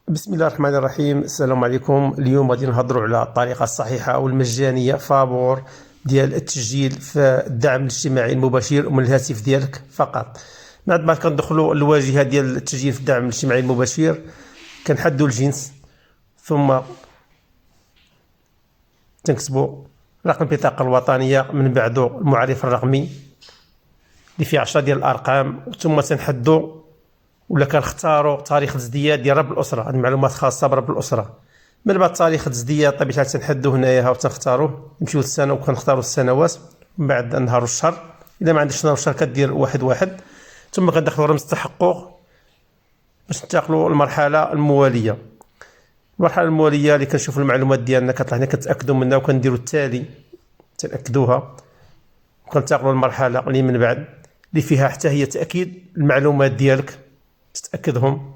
بسم الله الرحمن الرحيم. السلام عليكم. اليوم غادي نهضروا على الطريقه الصحيحه والمجانيه فابور ديال التسجيل في الدعم الاجتماعي المباشر من الهاتف ديالك فقط. بعد ما كندخلوا الواجهه ديال التسجيل في الدعم الاجتماعي المباشر، كنحدوا الجنس، ثم تنكتبوا رقم البطاقه الوطنيه، من بعده المعرف الرقمي اللي فيه 10 ديال الارقام، ثم تنحدوا ولا كنختاروا تاريخ الازدياد ديال رب الاسره. هذه معلومات خاصه برب الاسره. من بعد تاريخ الازدياد بطبيعه الحال تنحدوا هنايا وتنختاروه، نمشيو للسنه وكنختاروا السنوات، من بعد النهار والشهر. اذا ما عندكش نهار والشهر كدير واحد واحد، ثم كندخلوا رمز التحقق باش ننتقلوا للمرحله المواليه. المرحله المواليه اللي كنشوفوا المعلومات ديالنا كطلع هنا، كنتاكدوا منها وكنديروا التالي، تنأكدوها وكننتقلوا للمرحله اللي من بعد، اللي فيها حتى هي تاكيد المعلومات ديالك، تتاكدهم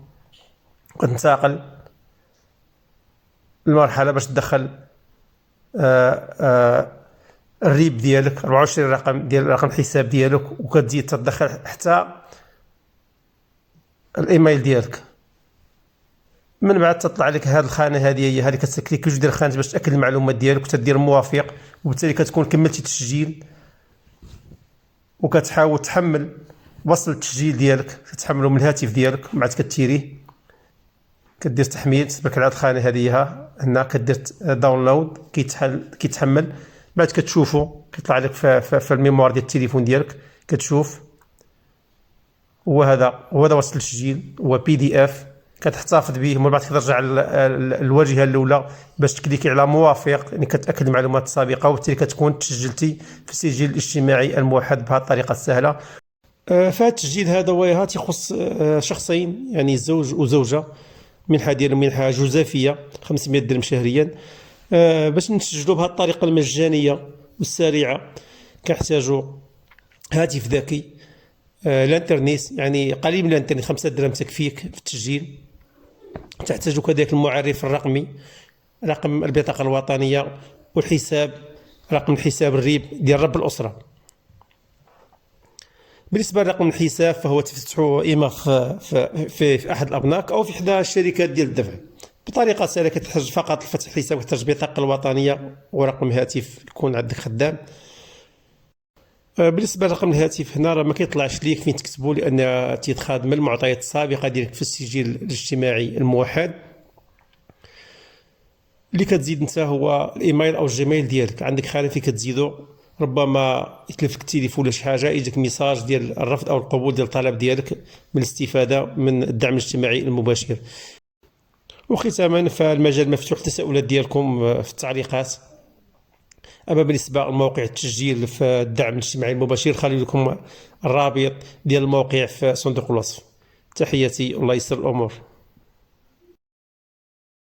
وكتنتقل المرحله باش تدخل الريب ديالك 24 رقم ديال رقم الحساب ديالك، وكتزيد تدخل حتى الايميل ديالك. من بعد تطلع لك هذه الخانه، هذه هي اللي كتكليك جوج ديال الخانات باش تاكد المعلومات ديالك وتدير موافق، وبالتالي كتكون كملتي التسجيل. وكتحاول تحمل وصل التسجيل ديالك، تحمله من الهاتف ديالك، من بعد كتيريه، كدير تحميل، تبارك على هذه الخانه هذه هنا، كدير داونلود، كيتحمل. بعد كتشوفو كيطلع لك في الميموار ديال التليفون ديالك، كتشوف وهذا وصل التسجيل، هو بي دي اف، كتحتفظ به. ومن بعد كترجع الواجهه الاولى باش تكليكي على موافق، يعني كتاكد المعلومات السابقه، وبالتالي كتكون تسجلتي في السجل الاجتماعي الموحد بهذه الطريقه السهله. فهذا التسجيل هذا وهذا تيخص شخصين، يعني زوج وزوجه، منحه ديال منحه جزافيه 500 درهم شهريا. باش نسجلوا بهذه الطريقه المجانيه والسريعه كنحتاجوا هاتف ذكي، الانترنت، يعني قليل من الانترنت، 5 درهم تكفيك في التسجيل. تحتاج كذلك المعرف الرقمي، رقم البطاقه الوطنيه، والحساب، رقم الحساب الريب ديال رب الاسره. بالنسبه لرقم الحساب فهو تفتحوه اما في احد الابناك او في احدى الشركات ديال الدفع بطريقه سهله. كتحتاج فقط لفتح الحساب، كتحتاج البطاقه الوطنيه ورقم هاتف يكون عندك خدام. بالنسبه لرقم الهاتف هنا راه ما كيطلعش ليك فين تكتبوا، لان تيتخاذ من المعطيات السابقه ديالك في السجل الاجتماعي الموحد. اللي كتزيد انت هو الايميل او الجيميل ديالك. عندك خانه فين كتزيدو، ربما يتلفك التليفون ولا شي حاجه، يجيك ميساج ديال الرفض او القبول ديال الطلب ديالك من الاستفاده من الدعم الاجتماعي المباشر. وختاما فالمجال مفتوح للتساؤلات ديالكم في التعليقات. اما بالنسبه لموقع التسجيل في الدعم الاجتماعي المباشر، خلي لكم الرابط ديال الموقع في صندوق الوصف. تحياتي، الله يسر الامور.